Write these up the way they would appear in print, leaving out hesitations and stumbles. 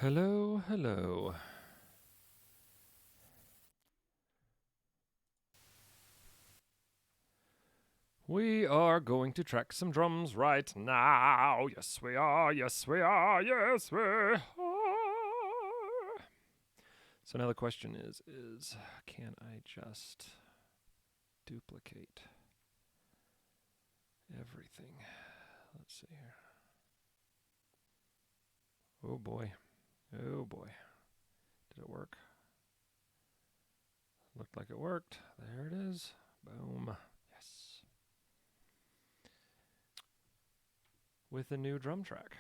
Hello, hello. We are going to track some drums right now. Yes, we are. Yes, we are. Yes, we are. So now the question is can I just duplicate everything? Let's see here. Oh boy. Oh boy. Did it work? Looked like it worked. There it is. Boom. Yes. With a new drum track.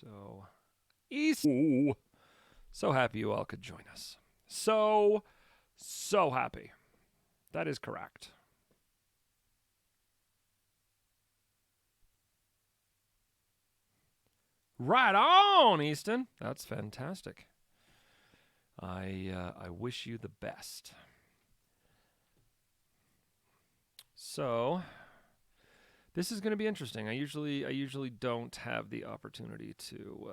So, so happy you all could join us. So happy. That is correct. Right on, Easton. That's fantastic. I wish you the best. So, this is going to be interesting. I usually don't have the opportunity to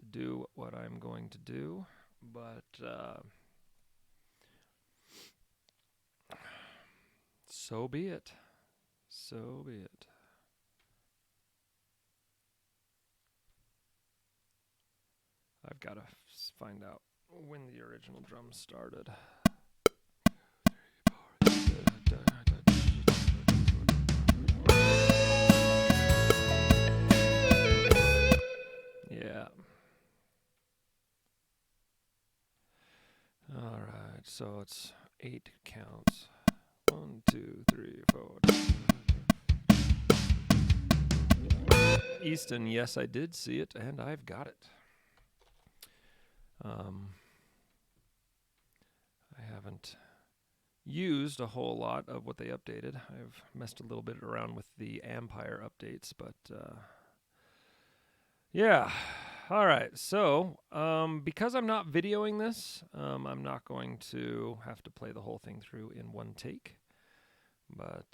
do what I'm going to do, but so be it. So be it. I've got to find out when the original drum started. Yeah. All right. So it's 8 counts. 1, 2, 3, 4. Easton, yes, I did see it, and I've got it. I haven't used a whole lot of what they updated. I've messed a little bit around with the Ampire updates, but yeah. All right. So because I'm not videoing this, I'm not going to have to play the whole thing through in one take. But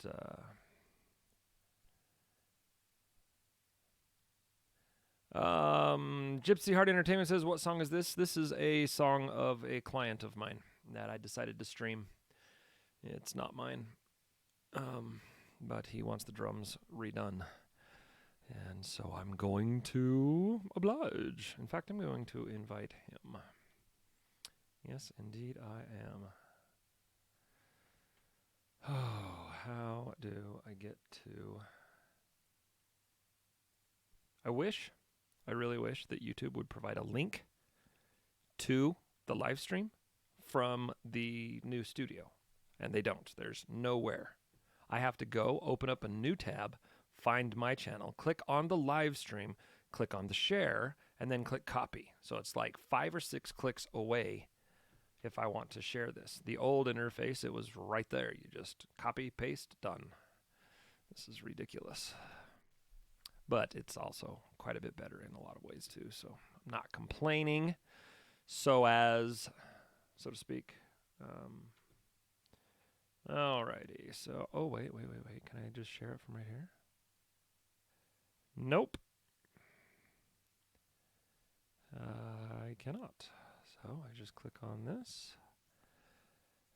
Gypsy Heart Entertainment says, "What song is this?" This is a song of a client of mine that I decided to stream. It's not mine, but he wants the drums redone, and so I'm going to oblige. In fact, I'm going to invite him. Yes, indeed, I am. Oh, how do I get to? I really wish that YouTube would provide a link to the live stream from the new studio. And they don't. There's nowhere. I have to go open up a new tab, find my channel, click on the live stream, click on the share, and then click copy. So it's like 5 or 6 clicks away if I want to share this. The old interface, it was right there. You just copy, paste, done. This is ridiculous. But it's also quite a bit better in a lot of ways too. So I'm not complaining, so to speak. Alrighty. So, oh wait. Can I just share it from right here? Nope. I cannot. So I just click on this,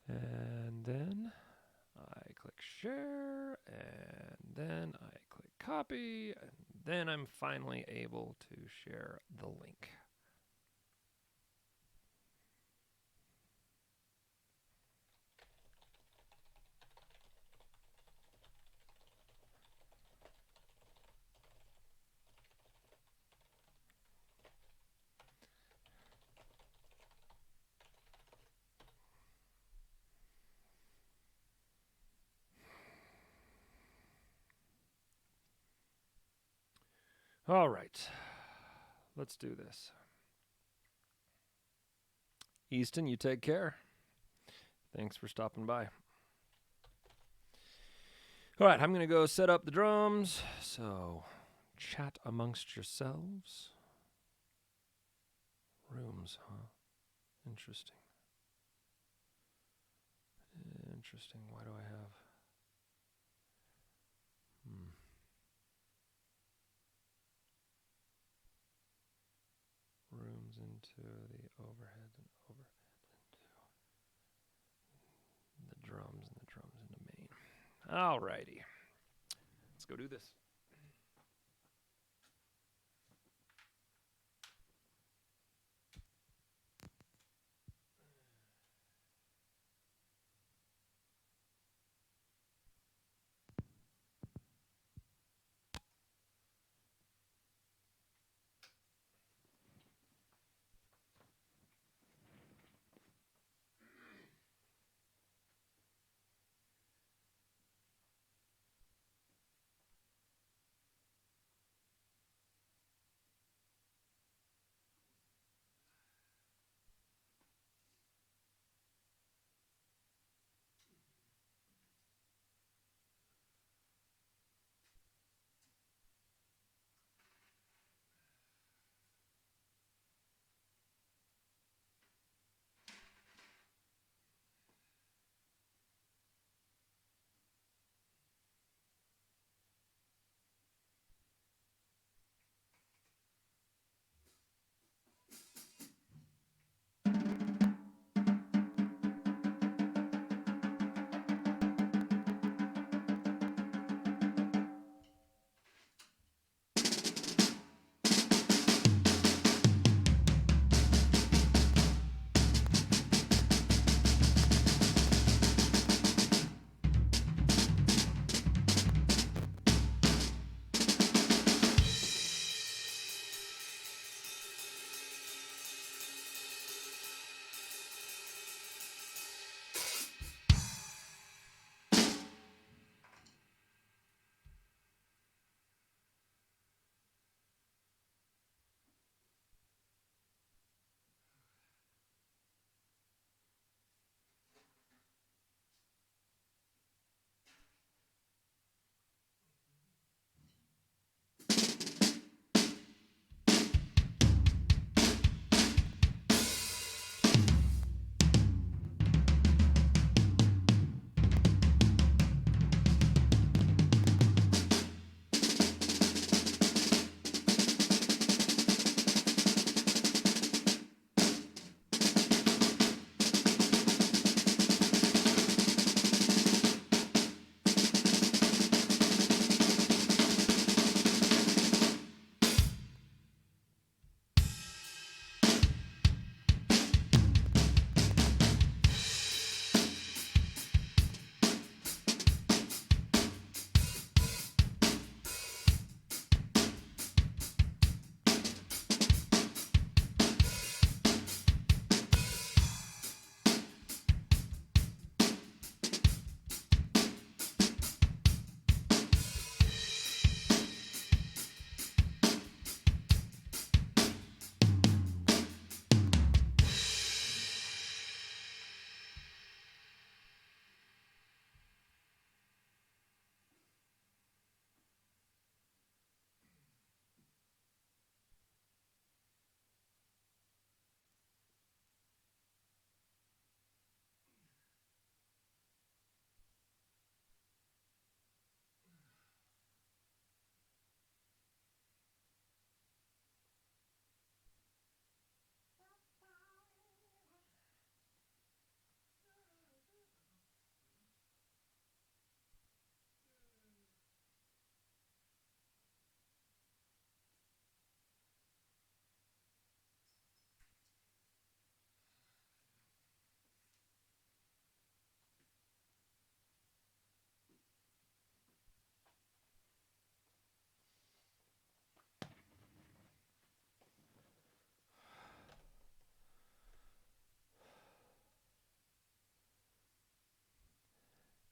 and then I click share, and then I click copy, and then I'm finally able to share the link. All right, let's do this. Easton, you take care. Thanks for stopping by. All right, I'm going to go set up the drums. So, chat amongst yourselves. Rooms, huh? Interesting. Interesting. Why do I have... Rooms. drums into the overhead and overhead into the drums and the drums into main. Alrighty. Let's go do this.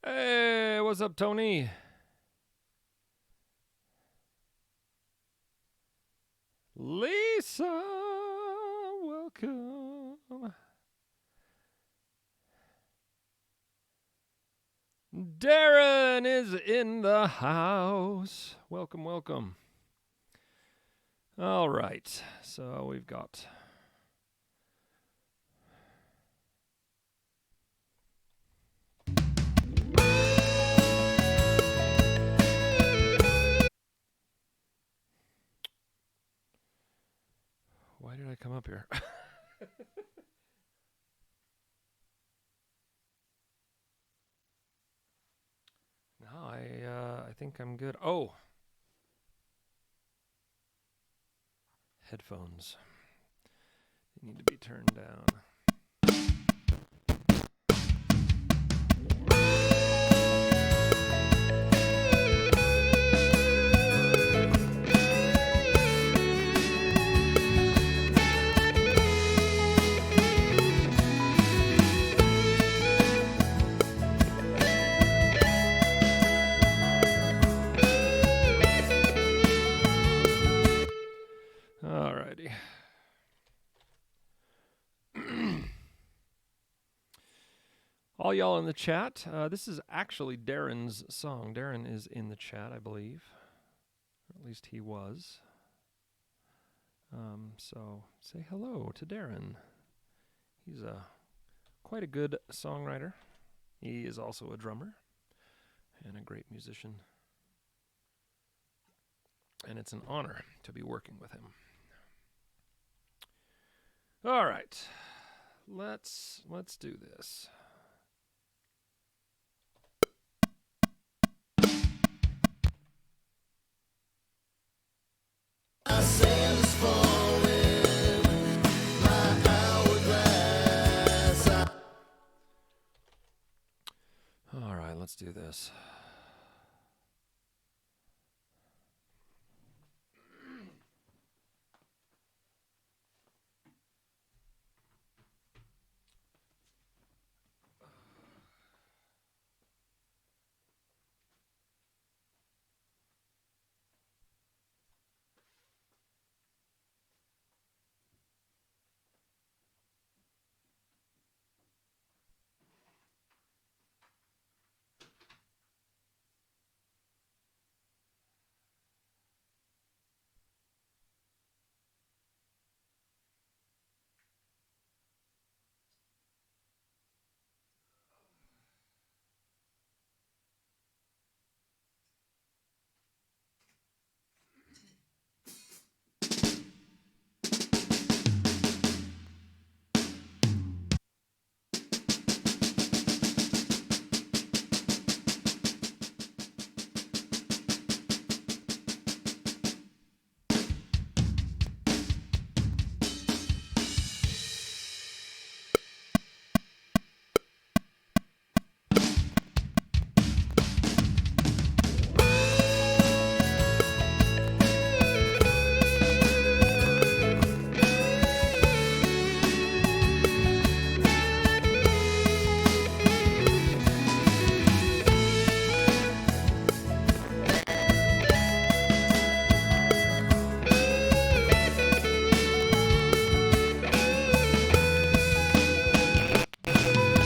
Hey, what's up, Tony? Lisa, welcome. Darren is in the house. Welcome, welcome. All right, so we've got Why did I come up here? No, I think I'm good. Oh, headphones. They need to be turned down. Alrighty. All y'all in the chat, this is actually Darren's song. Darren is in the chat, I believe. Or at least he was. So say hello to Darren. He's quite a good songwriter. He is also a drummer and a great musician. And it's an honor to be working with him. All right. Let's do this. Sand is falling, my hourglass. All right, let's do this.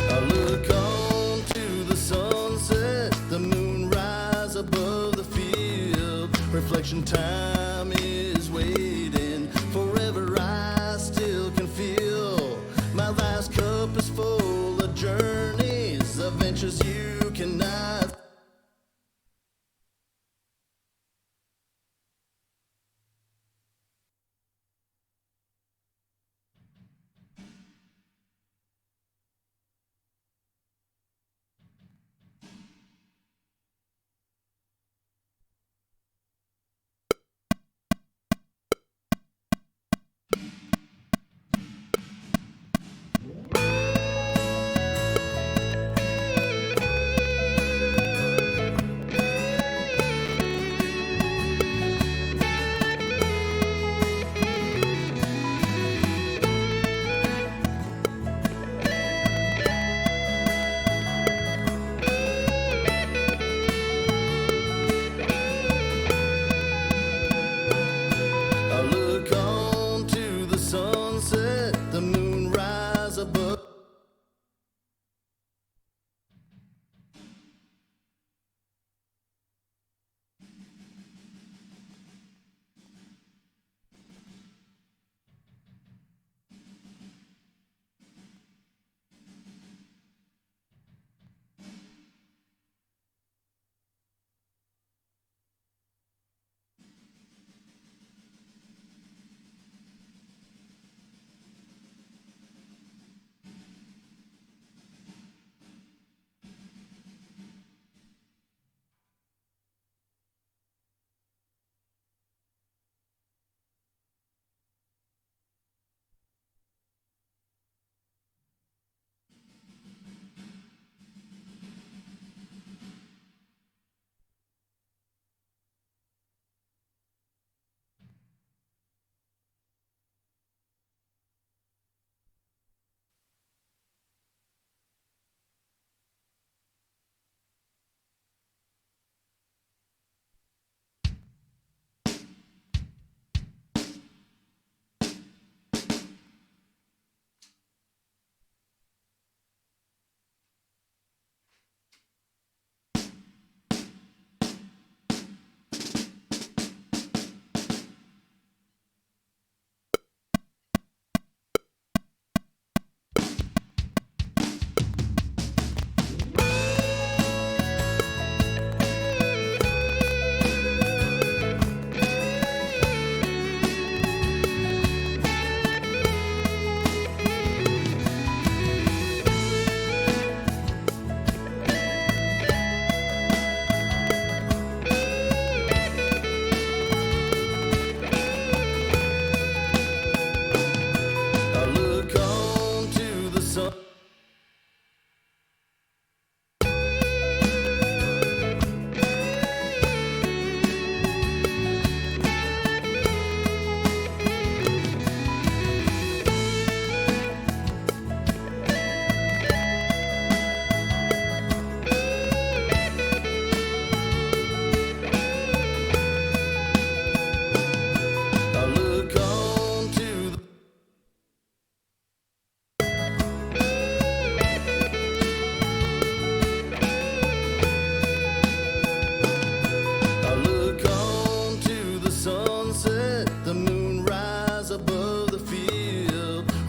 I look on to the sunset, the moon rise above the field. Reflection time is waiting, forever I still can feel. My last cup is full of journeys, adventures you cannot.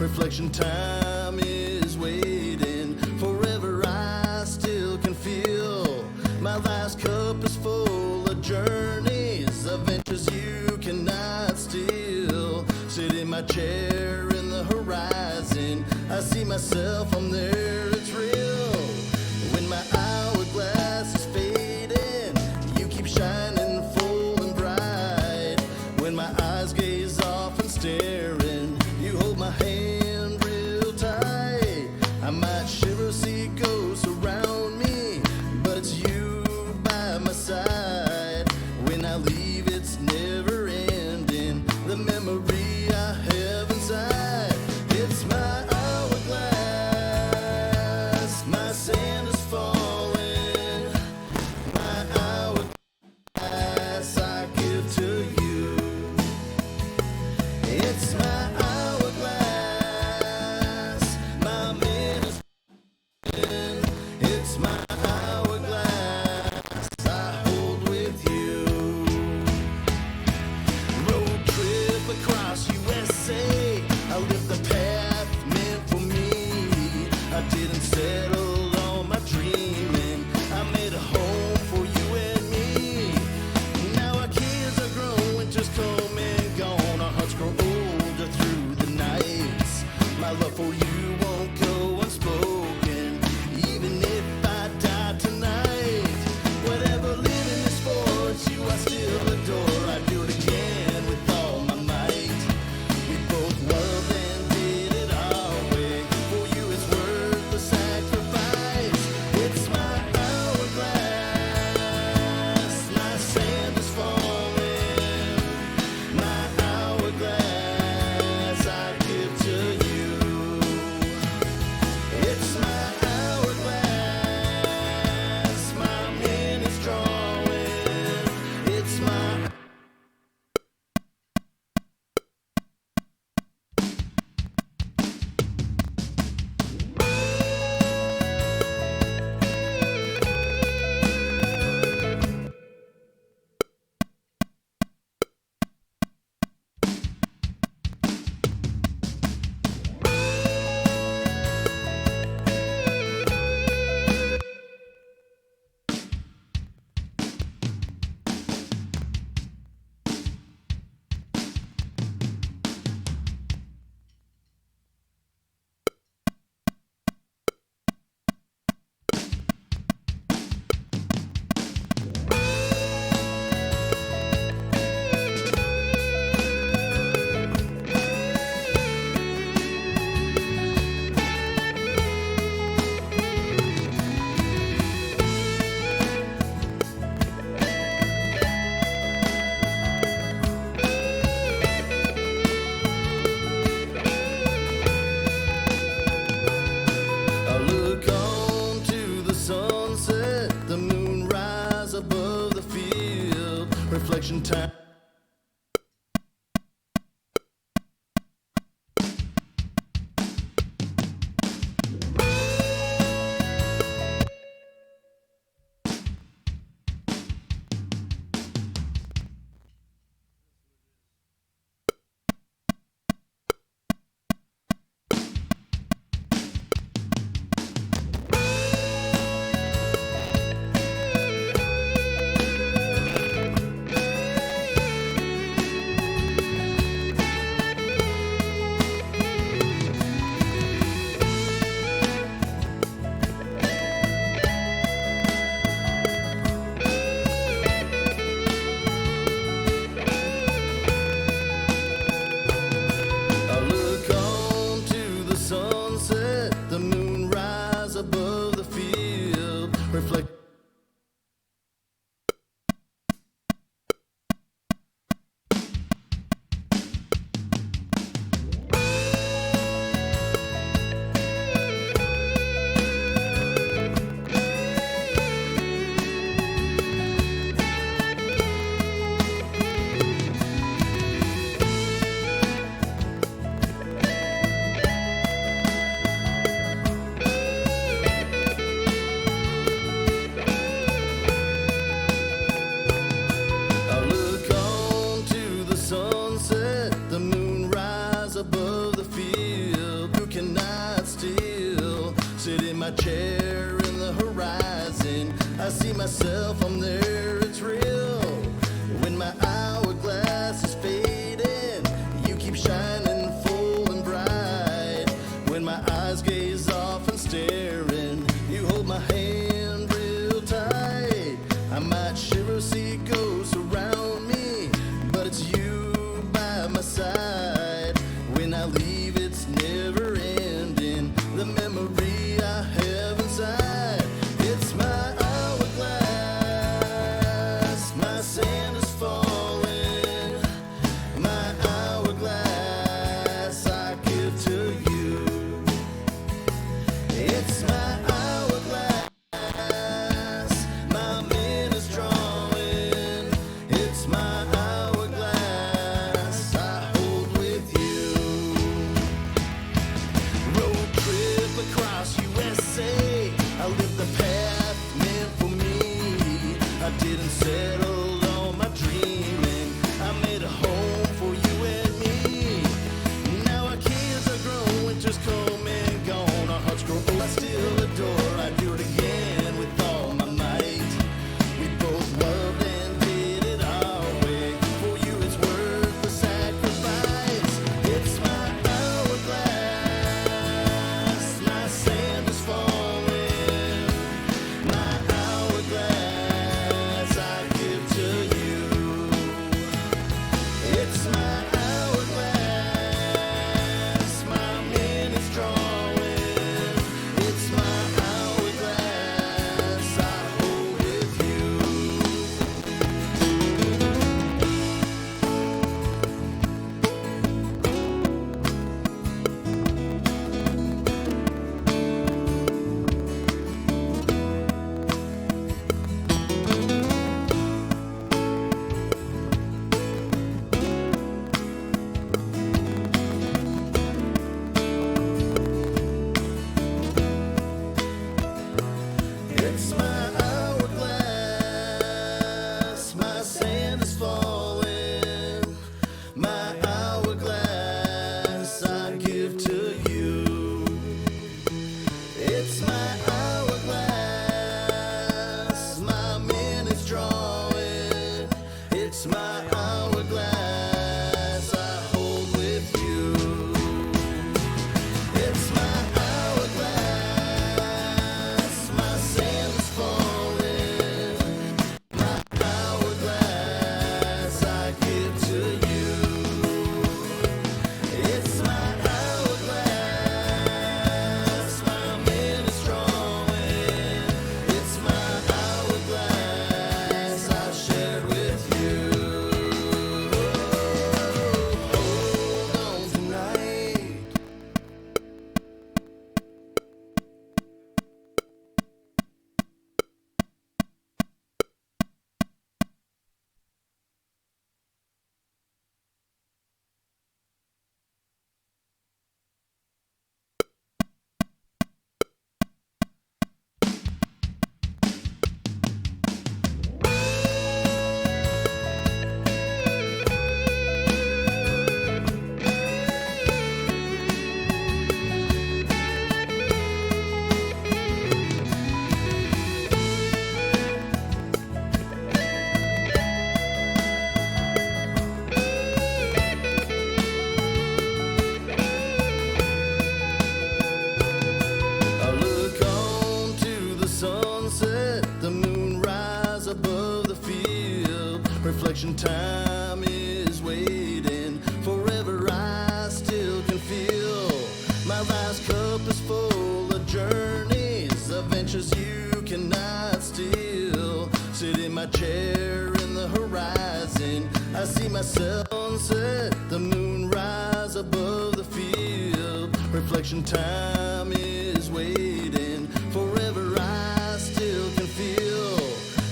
Reflection time is waiting. Forever I still can feel my last cup is full of journeys, adventures you cannot steal. Sit in my chair in the horizon, I see myself, I'm there, it's real. When my hourglass is fading, you keep shining full and bright. When my eyes gaze off and staring, you hold my hand real tight. I might shiver, see ghosts around me, but it's you by my side. When I leave, it's never ending, the memory I have inside. It's my hourglass, my sand is falling. My hourglass I give to you. It's my hourglass, my man is falling. It's my hourglass I hold with you. Road trip across USA, I lived the path meant for me. I didn't settle on my dreaming, I made a home for you and me. Now our kids are grown, winter's come and gone, our hearts grow older through the nights. My love for you won't go unspoken, even if I die tonight. Whatever living is for, it's you I still adore. I do it again with all my might. We both loved and did it our way. For you it's worth the sacrifice. It's my hourglass, my sand is falling. My hourglass I give to you. It's my hourglass, my man is drawing. It's my I look on to the sunset, the moon rise above the field. Reflection time. I look on to the sunset, the moon rise above the field. Reflect. I look on to the sunset, the moon rise above the field. my chair in the horizon. I see myself, I'm there, it's real. When my hourglass is fading, you keep shining full and bright. When my eyes gaze off and staring, you hold my hand real tight. I might shiver, see ghosts around me, but it's you by my side. When I leave, it's never ending. The memory I have inside, it's my hourglass. My sand is falling. My hourglass I give to you. It's my hourglass. My man is drawing. It's my hourglass I hold with you. Road trip across USA. I lived the path meant for me. I didn't settle on my dreaming. I made a home for you and me. Now our kids are grown, winter's come and gone. Our hearts grow old, I still adore. I do it again with all my might. We both loved and did it our way. For you it's worth the sacrifice. It's my hourglass. My sand is falling. My hourglass I give to you. It's my hourglass. My man is drawing. It's my hourglass I hold with you. It's my hourglass. My sand is falling. My hourglass I give to you. It's my hourglass. My man is drawing. It's my hourglass I hold with you. It's my hourglass. My sand is falling. My hourglass I give to you. It's my hourglass. My man is drawing. It's my hourglass I've shared with you. Hold on tonight. I look on to the sunset, the moon rise above the field. Reflection time is waiting. Forever I still can feel. My last cup is full of journeys, adventures you cannot steal. Sit in my chair in the horizon. I see myself sunset, the moon rise above the field. Reflection time is waiting. Forever I still can feel.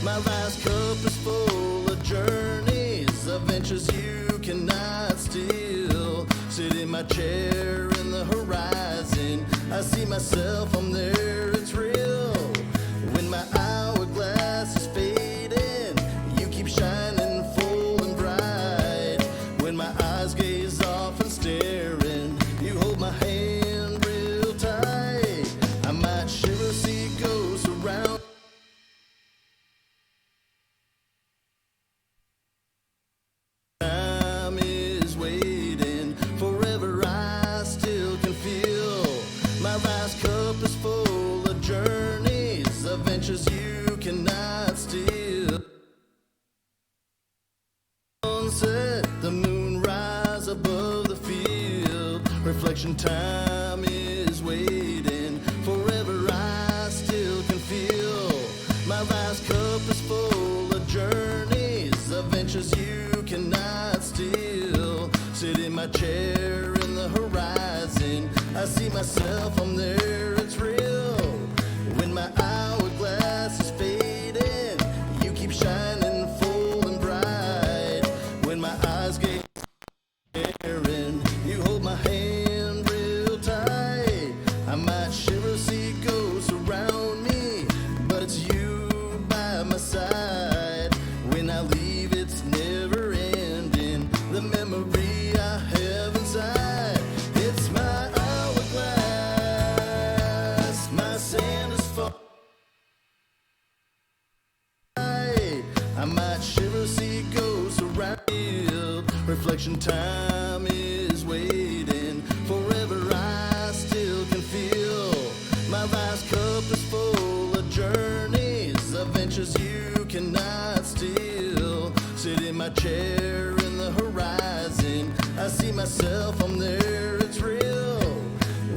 My last cup is full of journeys, adventures you cannot steal. Sit in my chair in the horizon. I see myself, I'm there, it's real. When my hourglass is fading, you keep shining full and bright. When my eyes gaze off and staring, you hold my hand real tight. I might shiver, Reflection time is waiting. Forever I still can feel my last cup is full of journeys, adventures you cannot steal. Sit in my chair in the horizon, I see myself, I'm there, it's real. When my hourglass is fading, you keep shining full and bright. When my eyes get staring, you hold my hand real tight. I might shiver, see ghosts around me, but it's you by my side. When I leave, it's never ending. The memory I have inside, it's my hourglass. My sand is falling. I might shiver, see ghosts around. Reflection time is waiting. Forever I still can feel my last cup is full of journeys, adventures you cannot steal. Sit in my chair in the horizon, I see myself, I'm there, it's real.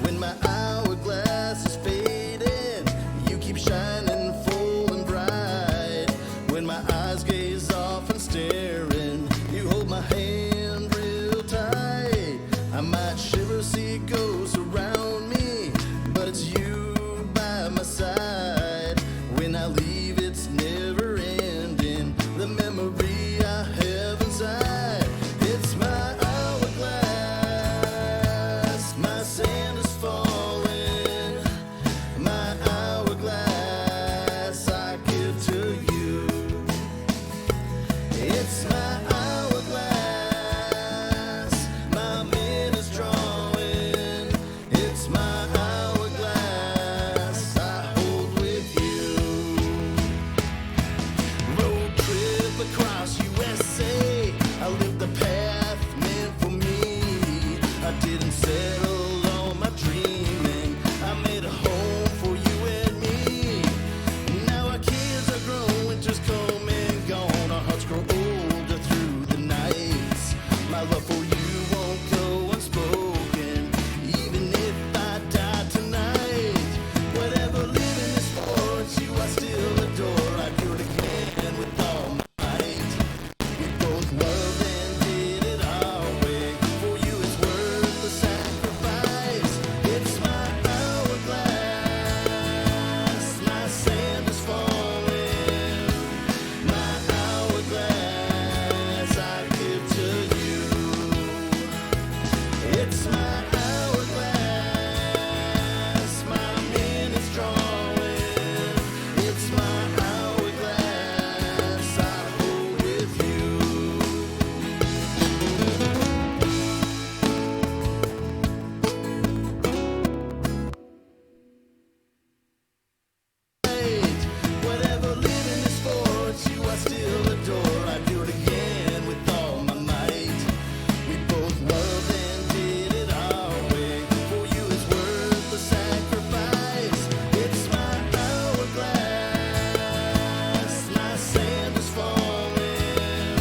When my hourglass is fading, you keep shining full and bright. When my eyes gaze off and staring, you hold my hand real tight. I might shiver, see ghosts around me, but it's you by my side. When I leave, it's never ending. The memory I have inside, it's my hourglass. My sand is falling. My hourglass I give to you. It's my hourglass. My man is drawing. It's my hourglass I hold with you. Road trip across USA, I lived the path meant for me. I didn't settle on my dreaming, I made a home for you and me. Now our kids are grown, winter's come and gone, our hearts grow older through the nights. My love for you won't go unspoken, even if I die tonight. Whatever living is for, it's you I still adore. I'd do it again with all my might. We both loved and did it our way. For you it's worth the sacrifice. It's my hourglass. My sand is falling. My hourglass I give to you. It's my hourglass. My man is drawing. It's my hourglass I hold with you. Whatever living is for, it's you I still adore. I'd do it again with all my might. We both loved and did it our way. For you it's worth the sacrifice. It's my hourglass. My sand is falling.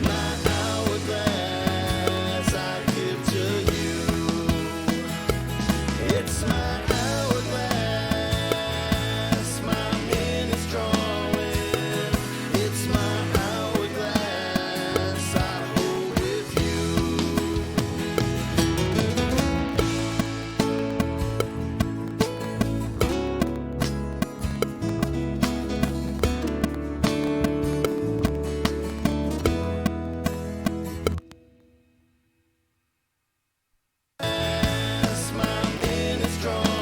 My hourglass I give to you. It's my hourglass. My man is drawing. It's my hourglass I hold with you. My man is drawing.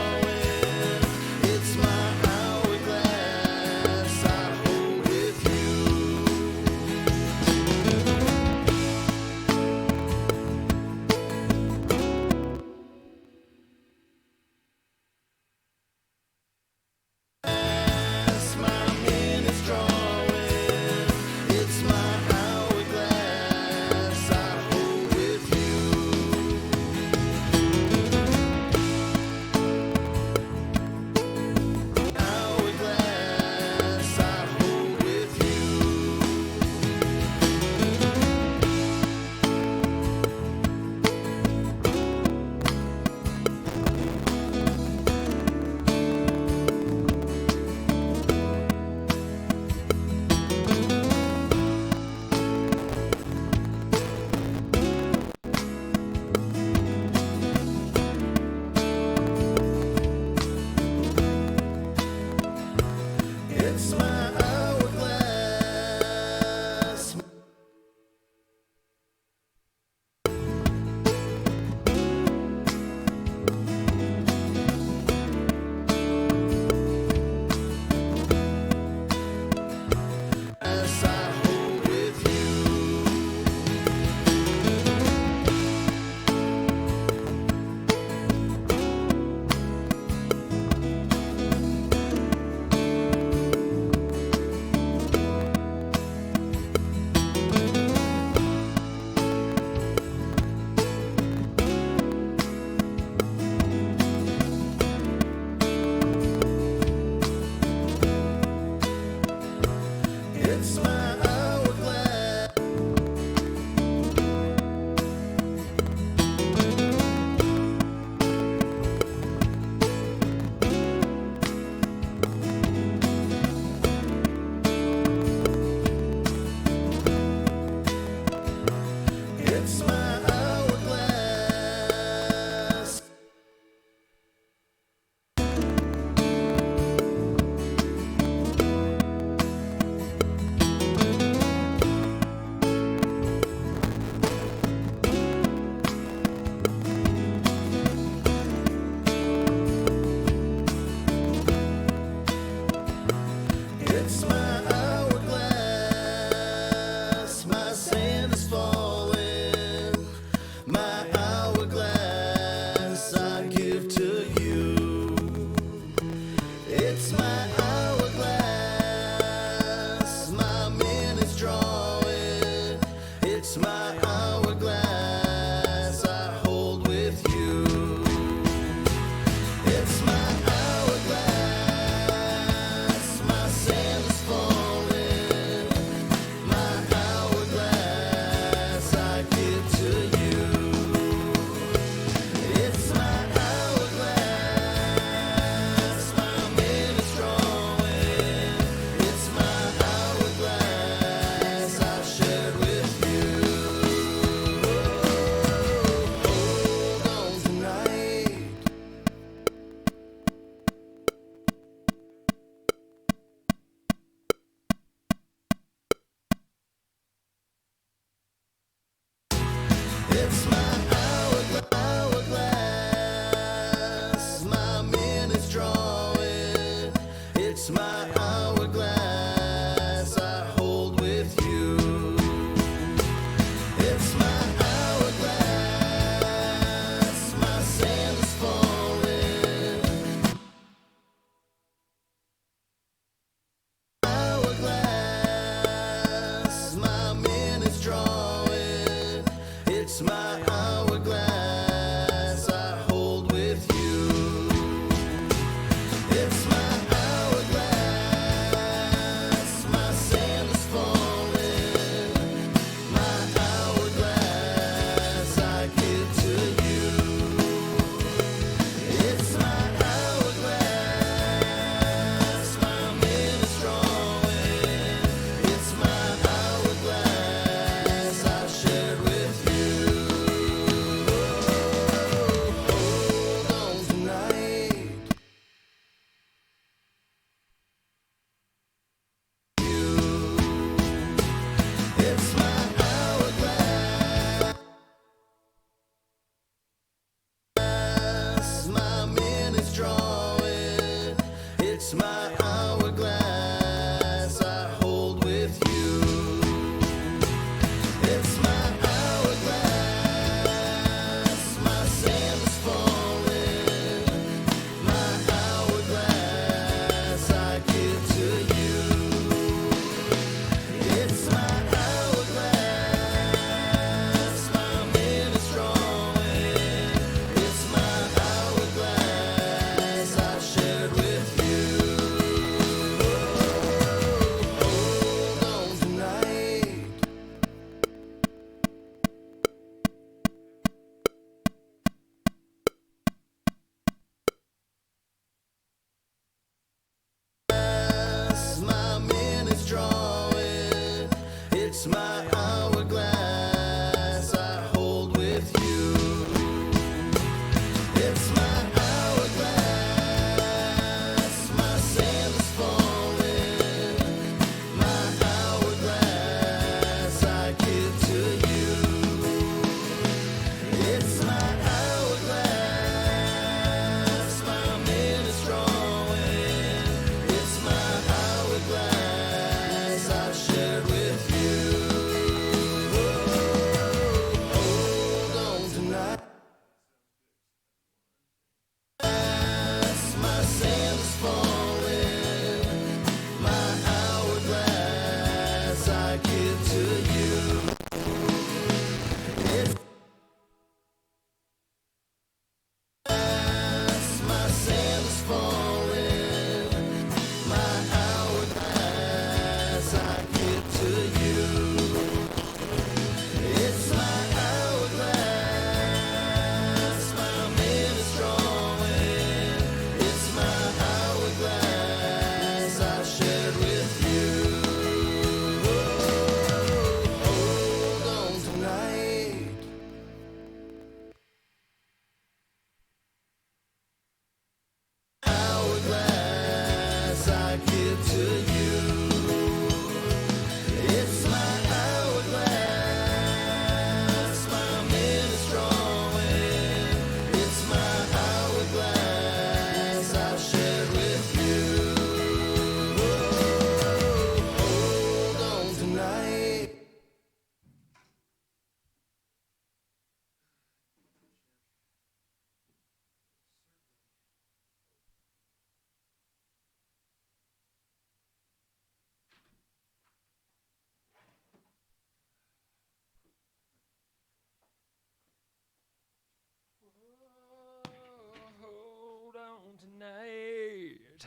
night.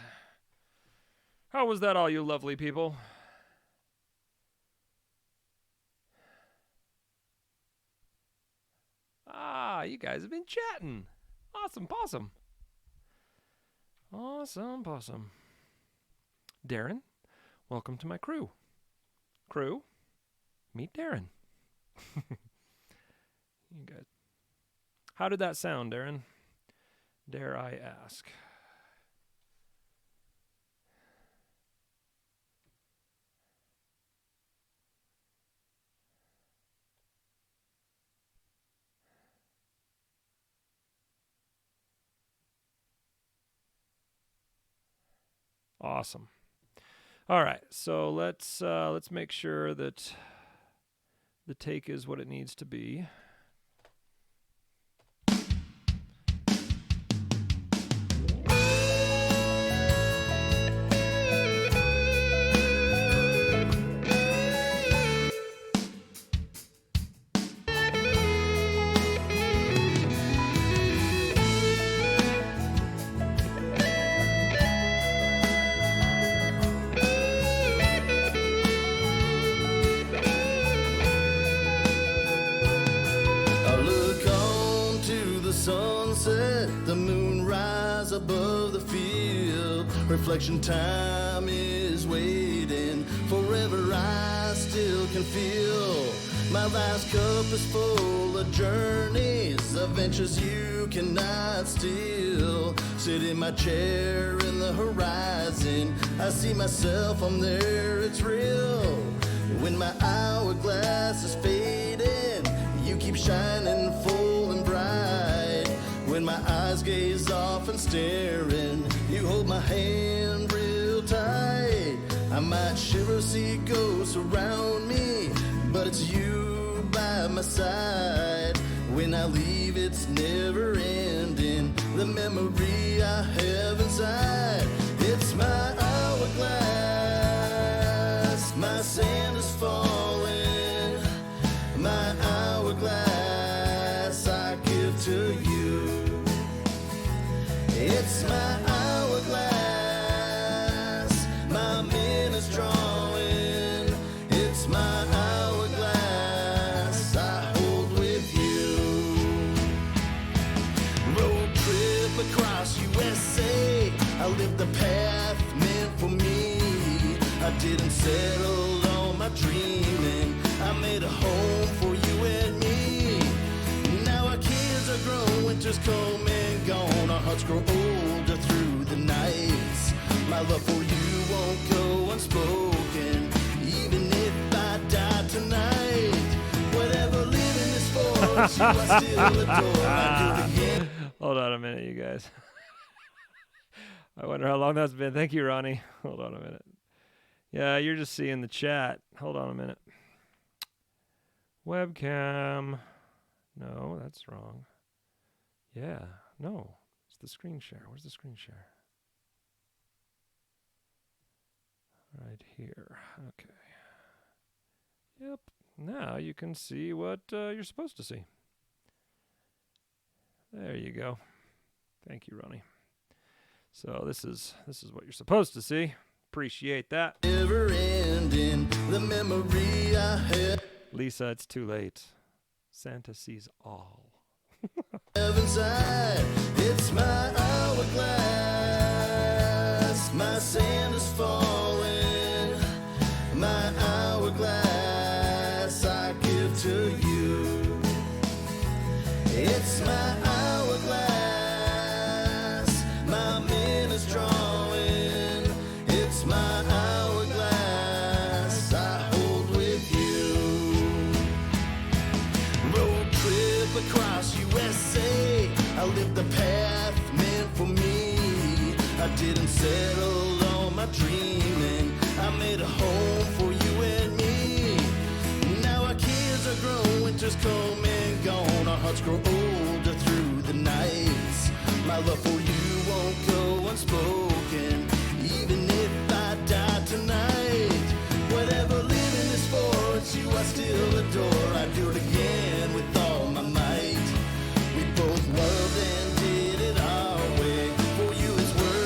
How was that, all you lovely people? Ah, you guys have been chatting. Awesome possum. Awesome possum. Darren, welcome to my crew. Crew, meet Darren. You guys. How did that sound, Darren? Dare I ask? Awesome. All right, so let's make sure that the take is what it needs to be. Sunset, the moon rise above the field. Reflection time is waiting. Forever I still can feel. My last cup is full of journeys, adventures you cannot steal. Sit in my chair in the horizon, I see myself, I'm there, it's real. When my hourglass is fading, you keep shining full and bright. When my eyes gaze off and staring, you hold my hand real tight. I might shiver, see ghosts around me, but it's you by my side. When I leave, it's never ending, the memory I have inside. It's my hourglass, my sand is falling. My hourglass I give to you. It's my hourglass, my minute's drawing. It's my hourglass I hold with you. Road trip across USA, I lived the path meant for me. I didn't settle on my dreaming, I made a home for you and me. Now our kids are grown, winter's come and gone. Our hearts grow older through the nights. My love for you won't go unspoken, even if I die tonight. Whatever living is for, you I still adore. I do it again. Hold on a minute, you guys. I wonder how long that's been. Thank you, Ronnie. Hold on a minute. Yeah, you're just seeing the chat. Hold on a minute. Webcam. No, that's wrong. Yeah, no. It's the screen share. Where's the screen share? Right here. Okay. Yep. Now you can see what you're supposed to see. There you go. Thank you, Ronnie. So this is what you're supposed to see. Appreciate that. Never ending, the memory I have. Lisa, it's too late. Santa sees all. Inside, it's my hourglass, my sand is falling. My hourglass I give to you. It's my hourglass, my minute's drawing. It's my hourglass I hold with you. Road trip across USA, I lived the path meant for me. I didn't settle on my dreaming, I made a home for you and me. Now our kids are grown, winter's come and gone. Our hearts grow older through the nights. My love for you won't go unspoken, even if I die tonight. Whatever living is for, it's you I still adore. I do it again with all my might. We both loved and did it our way. For you is worth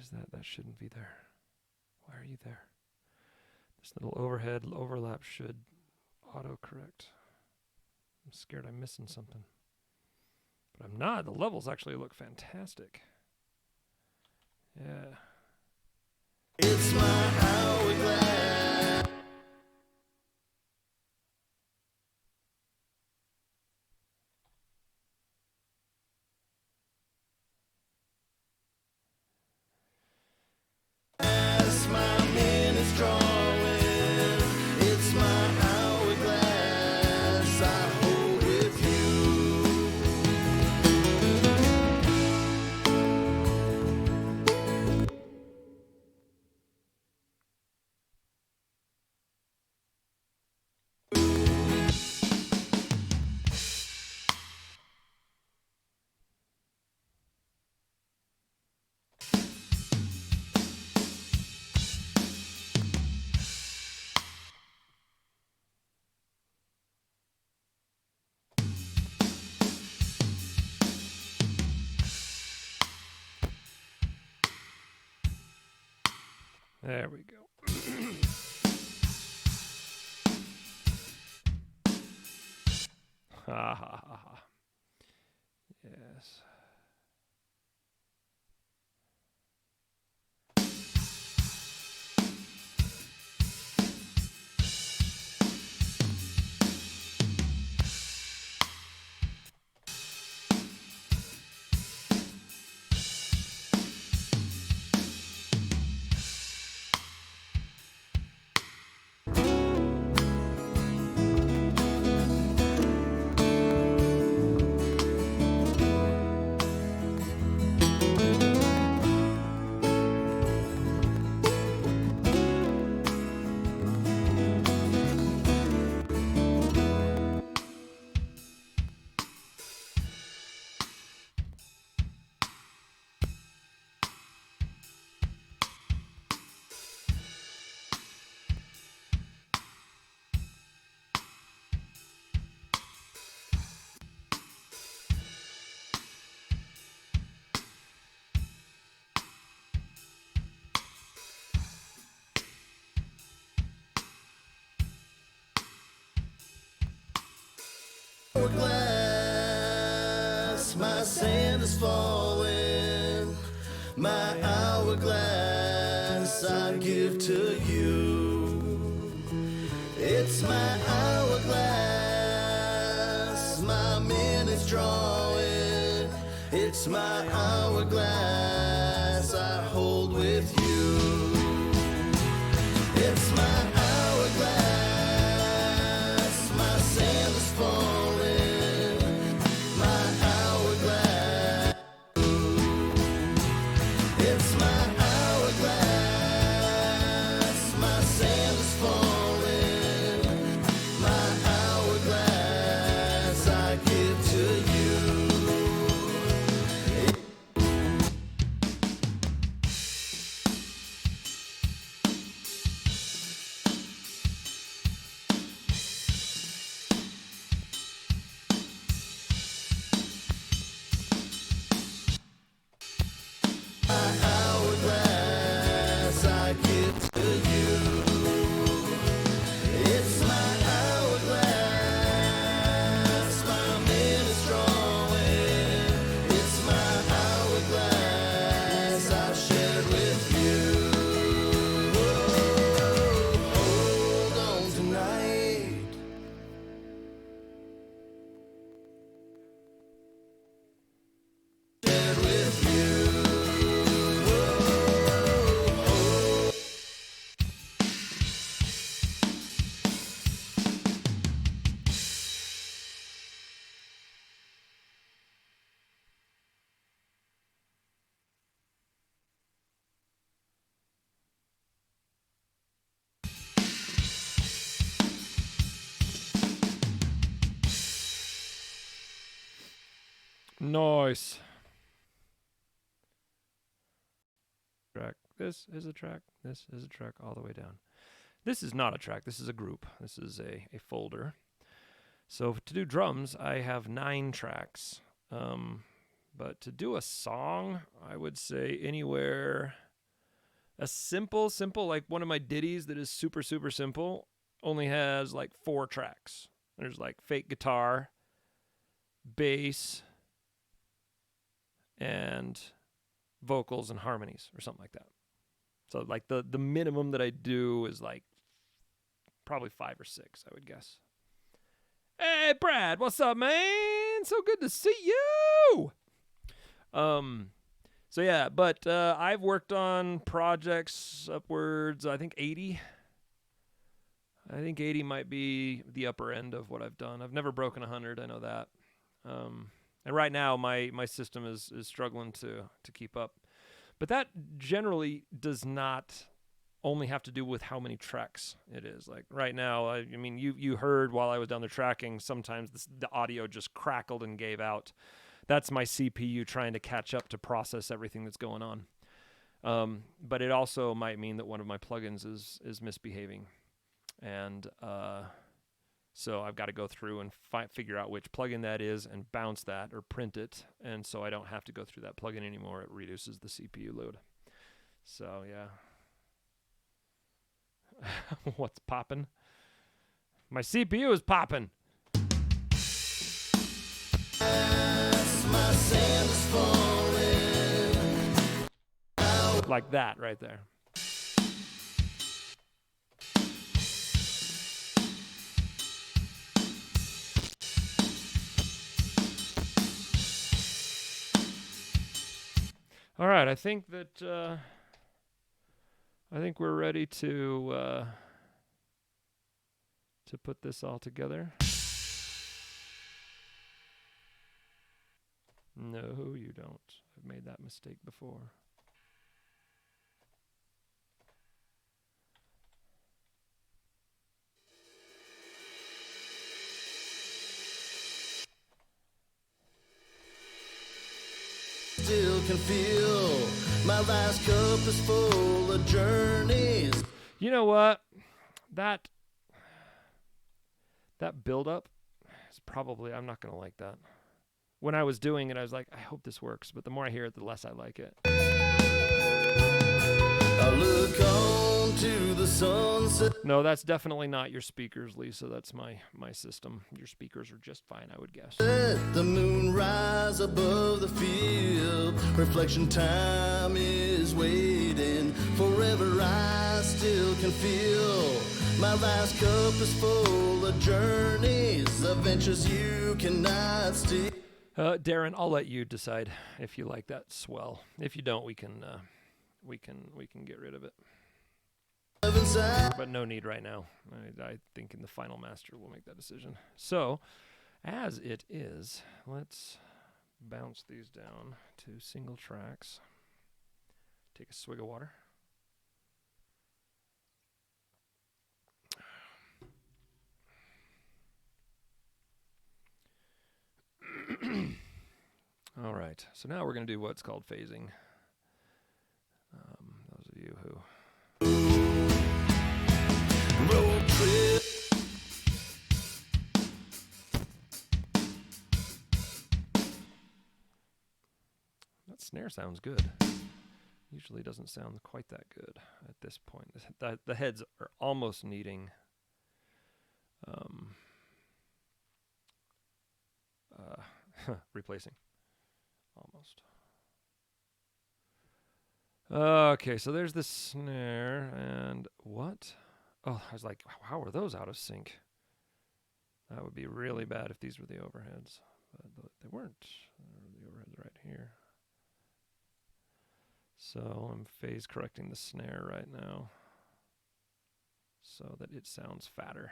is that? That shouldn't be there. Why are you there? This little overhead overlap should autocorrect. I'm scared I'm missing something. But I'm not. The levels actually look fantastic. Yeah. It's my hourglass. My minutes drawing. It's my hourglass I hold with There we go. Ha ha ha ha. Yes. hourglass. My sand is falling. My hourglass I give to you. It's my hourglass. My minutes drawing. It's my hourglass I hold with you. It's my hourglass. My sand is falling. My hourglass. It's my hourglass. My sand is falling. My hourglass I give to you. Hourglass I give to you. It's my hourglass. My minutes drawing. It's my hourglass I've shared with you. Hold on tonight. Shared with you. Nice. Track. This is a track. This is a track all the way down. This is not a track. This is a group. This is a folder. So to do drums, I have 9 tracks. But to do a song, I would say anywhere A simple, like one of my ditties that is super, super simple, only has like 4 tracks. There's like fake guitar, bass, and vocals and harmonies or something like that. So like the minimum that I do is like probably 5 or 6, I would guess. Hey Brad, what's up, man? So good to see you. So yeah, but I've worked on projects upwards, I think 80. I think 80 might be the upper end of what I've done. I've never broken 100, I know that. And right now my system is struggling to keep up. But that generally does not only have to do with how many tracks it is. Like right now, I mean, you heard while I was down there tracking, sometimes the audio just crackled and gave out. That's my CPU trying to catch up to process everything that's going on. But it also might mean that one of my plugins is misbehaving. And so I've got to go through and figure out which plugin that is and bounce that or print it. And so I don't have to go through that plugin anymore. It reduces the CPU load. So, yeah. What's popping? My CPU is popping. Like that right there. All right, I think that we're ready to put this all together. No, you don't. I've made that mistake before. Still can feel my last cup is full of journeys. You know what? That build up is probably, I'm not going to like that. When I was doing it, I was like, I hope this works. But the more I hear it, the less I like it. I look on to the sunset. No, that's definitely not your speakers, Lisa. That's my system. Your speakers are just fine, I would guess. Let the moon rise above the field. Reflection time is waiting. Forever I still can feel. My last cup is full of journeys, adventures you cannot steal. Darren, I'll let you decide if you like that swell. If you don't, we can get rid of it. But no need right now. I think in the final master we'll make that decision. So, as it is, let's bounce these down to single tracks. Take a swig of water. All right, so now we're going to do what's called phasing. Those of you who... Road trip. That snare sounds good. Usually doesn't sound quite that good at this point. The heads are almost needing replacing. Almost. Okay, so there's the snare, and what? Oh, I was like, how are those out of sync? That would be really bad if these were the overheads. But they weren't. The overheads right here. So I'm phase correcting the snare right now so that it sounds fatter.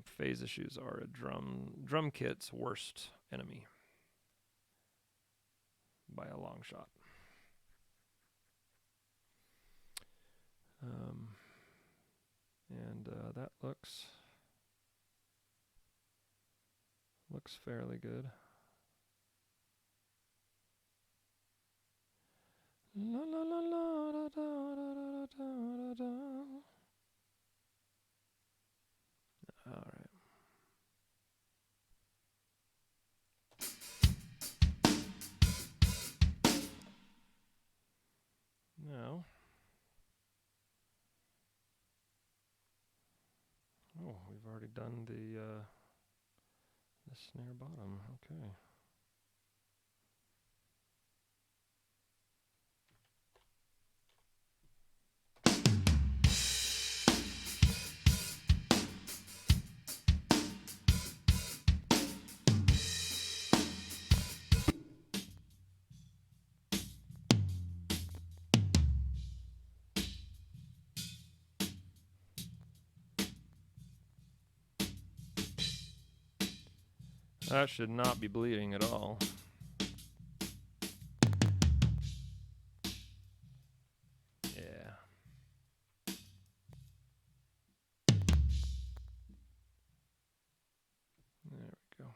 Phase issues are a drum kit's worst enemy by a long shot. And that looks fairly good. La la la la da da da da da da. All right. Now already done the snare bottom. Okay. That should not be bleeding at all. Yeah. There we go.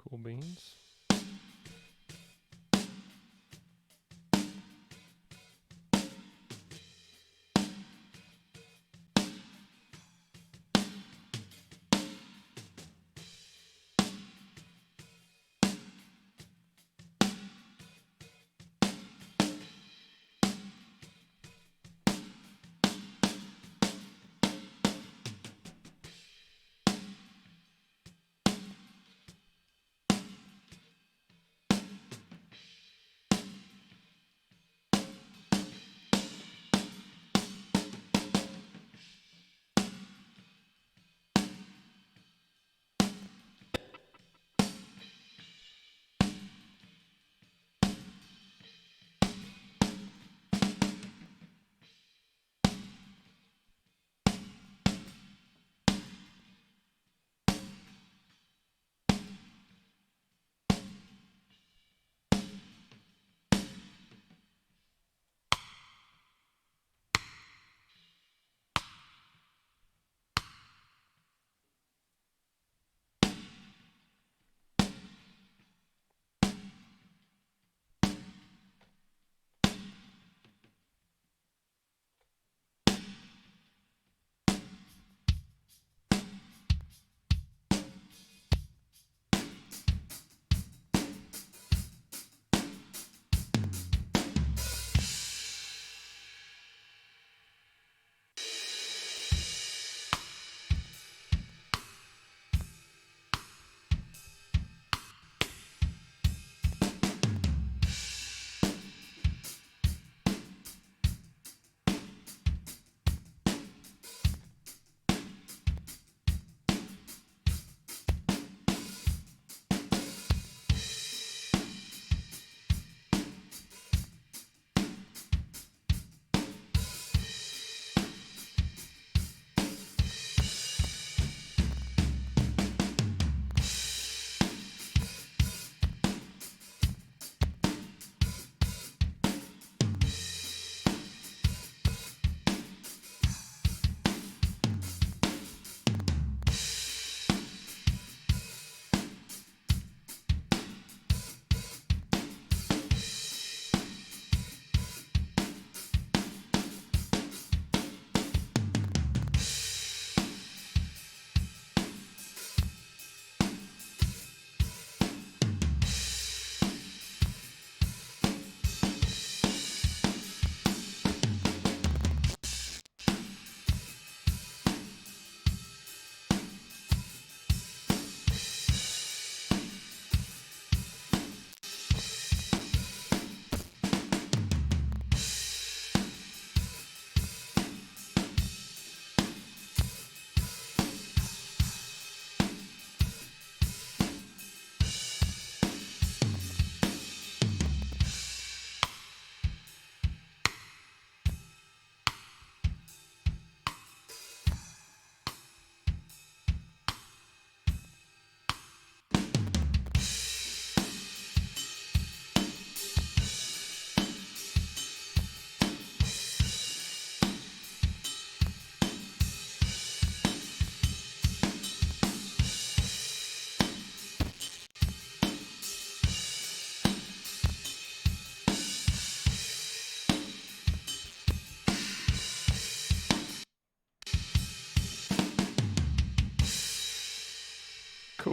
Cool beans.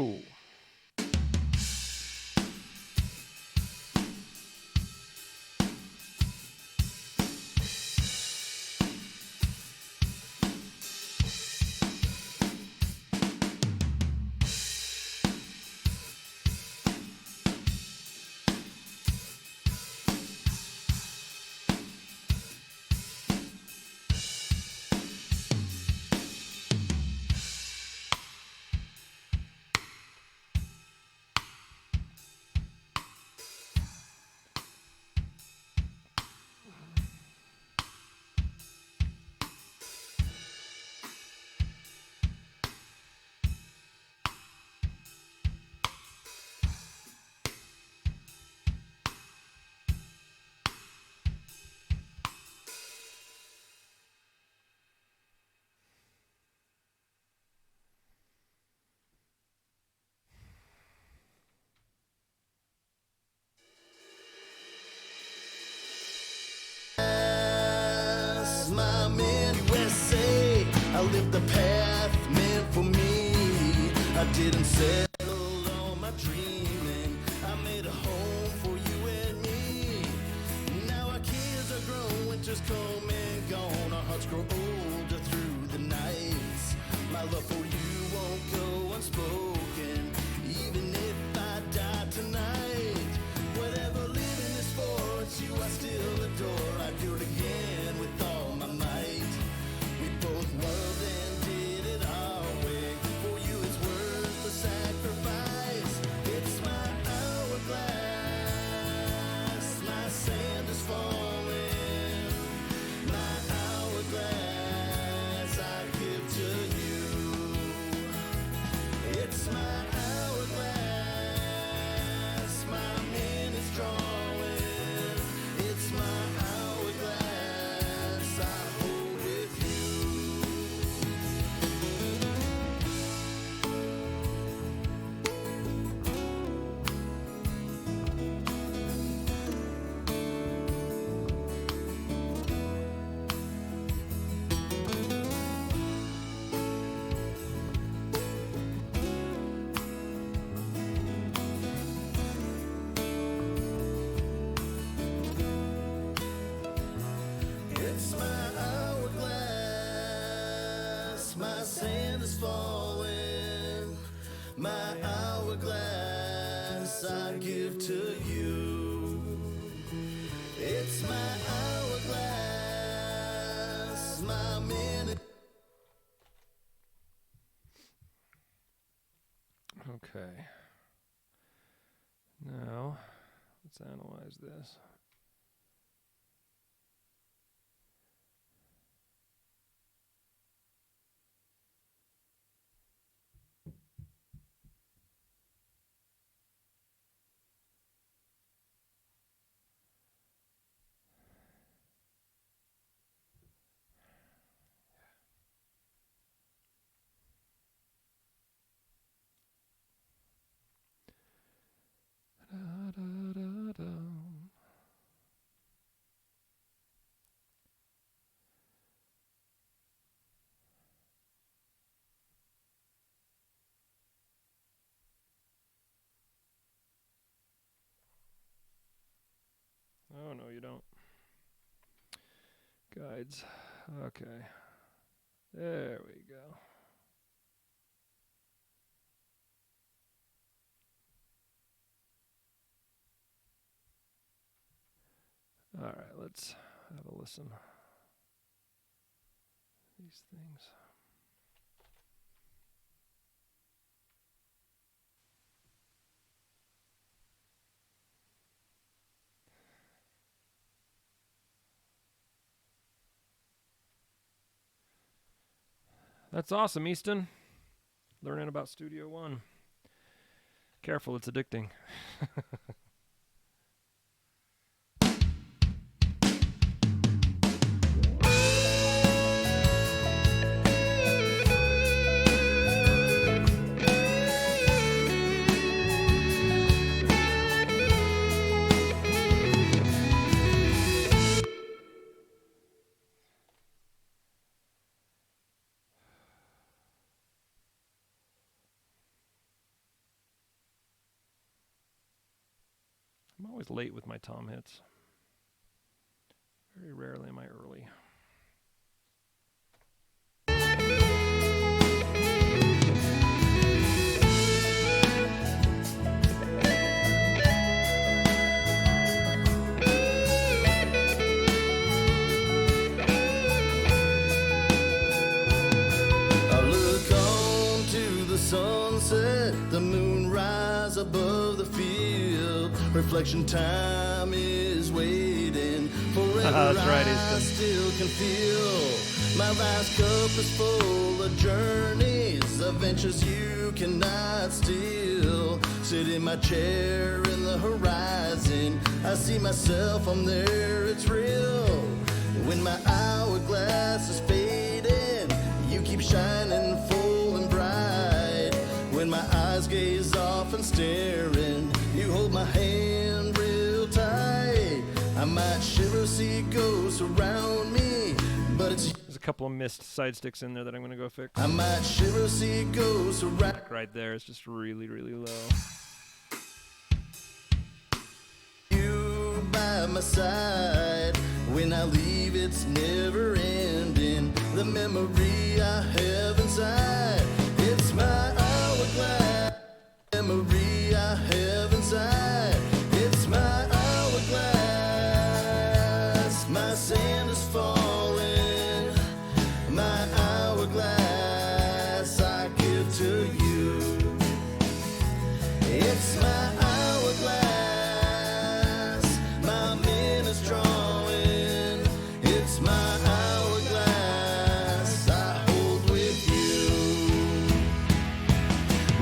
Oh. My man, USA, I lived the path meant for me. I didn't settle on my dreaming. I made a home for you and me. Now our kids are grown, winter's come and gone. Our hearts grow older through the nights. My love for you won't go unspoken, even if I die tonight. Whatever living is for, it's you I still adore. I'd do it again with all my might. We both loved and did it our way. For you it's worth the sacrifice. It's my hourglass. My sand is falling. My hourglass I give to you. It's my hourglass. My man is drawing. It's my hourglass I hold with you. It's my hourglass. My sand is falling. My hourglass I give to you. It's my hourglass. My minute. Okay. Now, let's analyze this. Da-da-da-da. Oh, no, you don't. Guides. Okay. There we go. All right, let's have a listen. These things. That's awesome, Easton. Learning about Studio One. Careful, it's addicting. always late with my tom hits. Very rarely am I early. Sunset, the moon rise above the field. Reflection time is waiting forever. That's right, I still can feel my last cup is full of journeys, adventures you cannot steal. Sit in my chair in the horizon, I see myself, I'm there, it's real. When my hourglass is fading, you keep shining full and bright. When my eyes gaze off and staring, you hold my hand real tight. I might shiver, see ghosts around me, but it's... There's a couple of missed side sticks in there that I'm going to go fix. I might shiver, see ghosts around... Right there is just really, really low. You by my side, when I leave it's never ending. The memory I have inside, it's my hourglass. Memory I have inside, it's my hourglass. My sand is falling, my hourglass I give to you. It's my hourglass, my man is drawing. It's my hourglass I hold with you.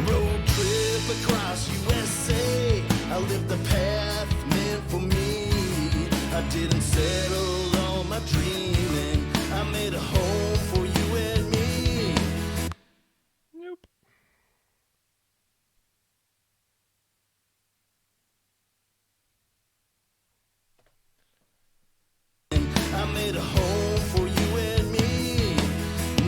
Road trip across USA, I lived the path meant for me. I didn't settle on my dreaming, I made a home for you and me. Nope. I made a home for you and me.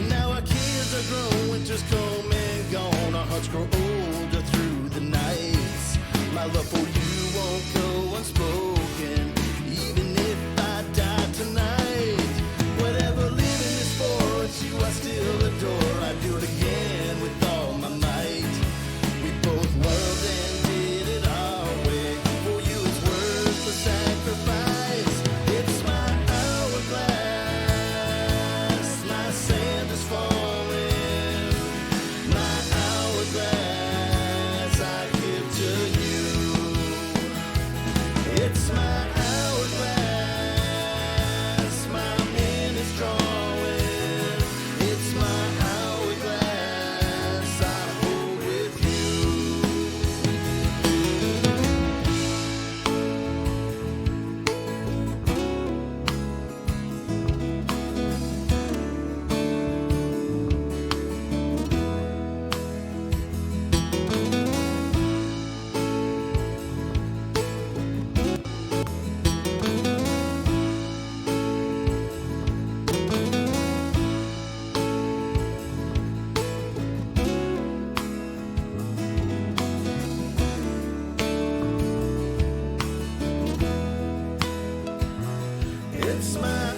Now our kids are grown, winter's come and gone. Our hearts grow older through the nights. My love for you won't go unspoken, even if I die tonight. Whatever living is for, it's you I still adore. I do it again with all my might. We both loved and did it our way. For you it's worth the sacrifice. It's my hourglass, my sand is falling. My hourglass I give to you. It's my hourglass, my man is drawing. It's my hourglass I hold with you. It's my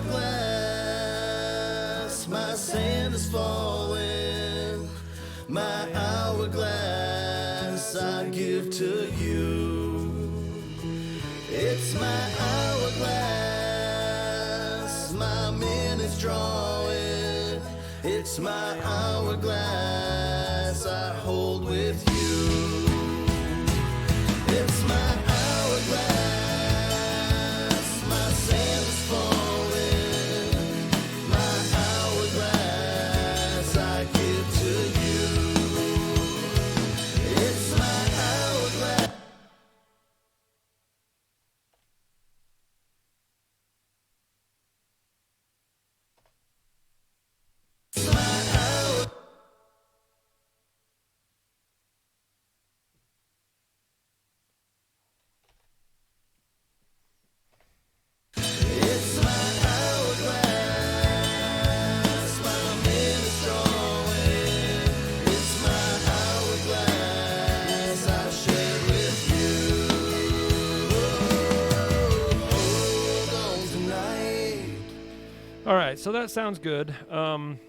hourglass, my sand is falling. My hourglass I give to you. It's my hourglass, my man is drawing. It's my hourglass I hold with you. It's my hourglass, my sand is falling. My hourglass I give to you. It's my hourglass. It's my hourglass. All right, so that sounds good. From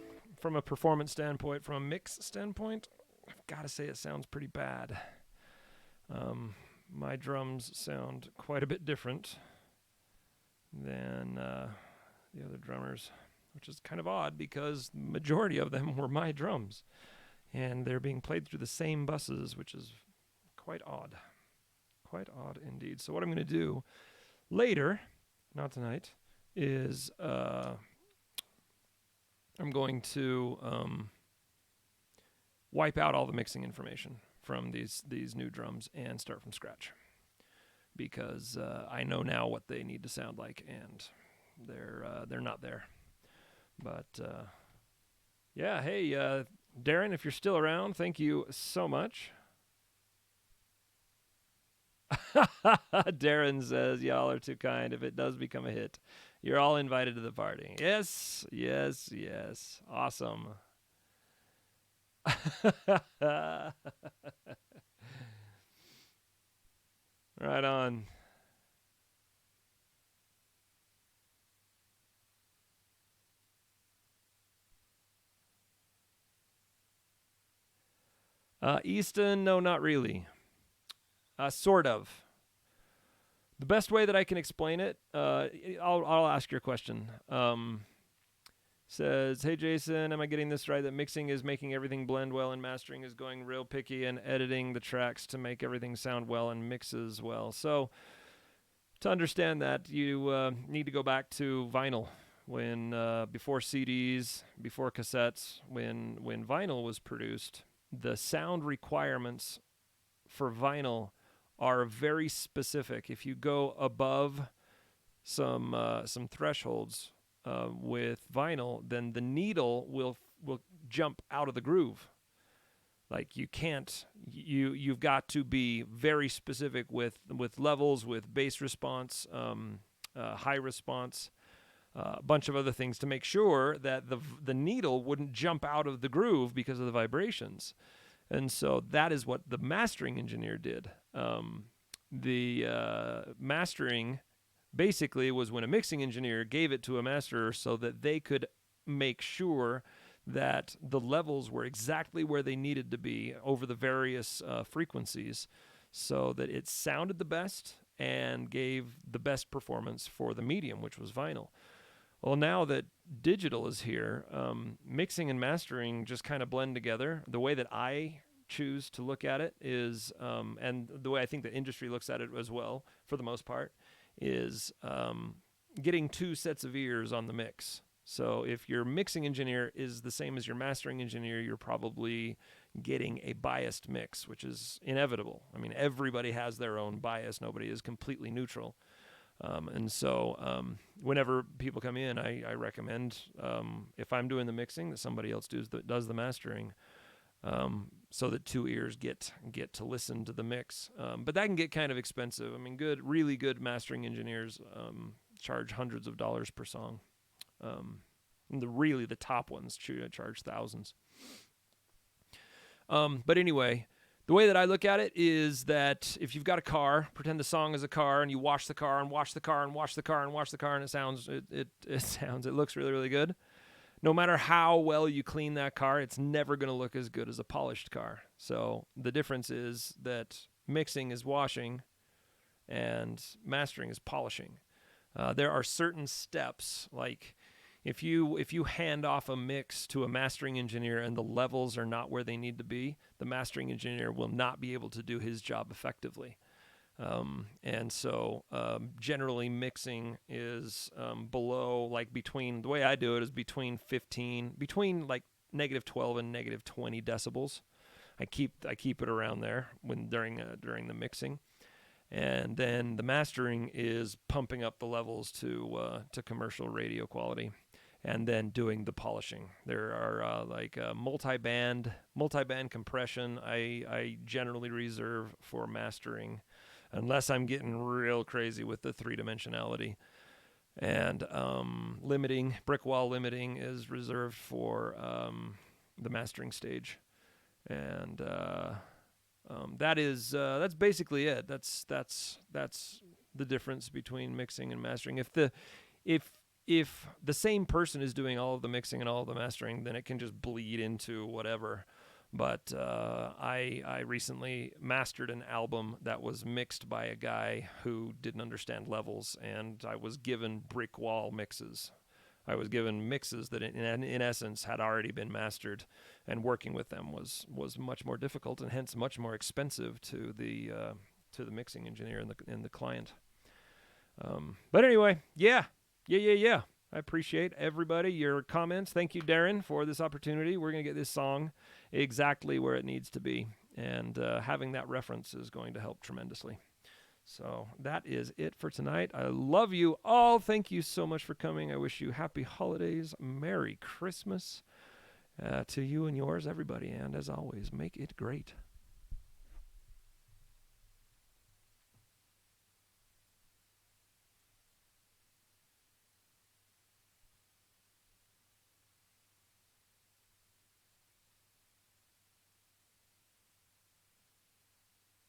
a performance standpoint, from a mix standpoint, I've got to say it sounds pretty bad. My drums sound quite a bit different than the other drummers, which is kind of odd because the majority of them were my drums, and they're being played through the same buses, which is quite odd. Quite odd indeed. So what I'm going to do later, not tonight, is I'm going to wipe out all the mixing information from these new drums and start from scratch, because I know now what they need to sound like, and they're not there. But yeah, hey Darren, if you're still around, thank you so much. Darren says, y'all are too kind. If it does become a hit, you're all invited to the party. Yes, yes, yes. Awesome. Right on. Easton, no, not really. Sort of. The best way that I can explain it, I'll ask your question. Says, hey Jason, am I getting this right? That mixing is making everything blend well, and mastering is going real picky and editing the tracks to make everything sound well and mixes well. So to understand that, you need to go back to vinyl. When before CDs, before cassettes, when vinyl was produced, the sound requirements for vinyl are very specific. If you go above some thresholds with vinyl, then the needle will jump out of the groove. Like you can't, you've got to be very specific with levels, with bass response, high response, a bunch of other things to make sure that the needle wouldn't jump out of the groove because of the vibrations. And so that is what the mastering engineer did. The mastering basically was when a mixing engineer gave it to a masterer so that they could make sure that the levels were exactly where they needed to be over the various frequencies, so that it sounded the best and gave the best performance for the medium, which was vinyl. Well, now that digital is here, mixing and mastering just kind of blend together. The way that I choose to look at it is, and the way I think the industry looks at it as well, for the most part, is getting two sets of ears on the mix. So if your mixing engineer is the same as your mastering engineer, you're probably getting a biased mix, which is inevitable. I mean, everybody has their own bias. Nobody is completely neutral. And so whenever people come in, I recommend, if I'm doing the mixing, that somebody else does the mastering, so that two ears get to listen to the mix. But that can get kind of expensive. I mean, really good mastering engineers charge hundreds of dollars per song. And the top ones charge thousands. But anyway, the way that I look at it is that if you've got a car, pretend the song is a car, and you wash the car and wash the car and wash the car and wash the car, and it looks really, really good. No matter how well you clean that car, it's never going to look as good as a polished car. So the difference is that mixing is washing and mastering is polishing. There are certain steps, like if you hand off a mix to a mastering engineer and the levels are not where they need to be, the mastering engineer will not be able to do his job effectively. And so generally mixing is below, like between, the way I do it is between like negative 12 and negative 20 decibels. I keep it around there during the mixing. And then the mastering is pumping up the levels to commercial radio quality, and then doing the polishing. There are multi-band compression. I generally reserve for mastering, unless I'm getting real crazy with the three-dimensionality. And brick wall limiting is reserved for the mastering stage. And that's basically it. That's the difference between mixing and mastering. If if the same person is doing all of the mixing and all of the mastering, then it can just bleed into whatever. But I recently mastered an album that was mixed by a guy who didn't understand levels, and I was given brick wall mixes. I was given mixes that, in essence, had already been mastered, and working with them was much more difficult and hence much more expensive to the mixing engineer and the client. But anyway, yeah. I appreciate everybody, your comments. Thank you, Darren, for this opportunity. We're going to get this song exactly where it needs to be. And having that reference is going to help tremendously. So that is it for tonight. I love you all. Thank you so much for coming. I wish you happy holidays. Merry Christmas to you and yours, everybody. And as always, make it great.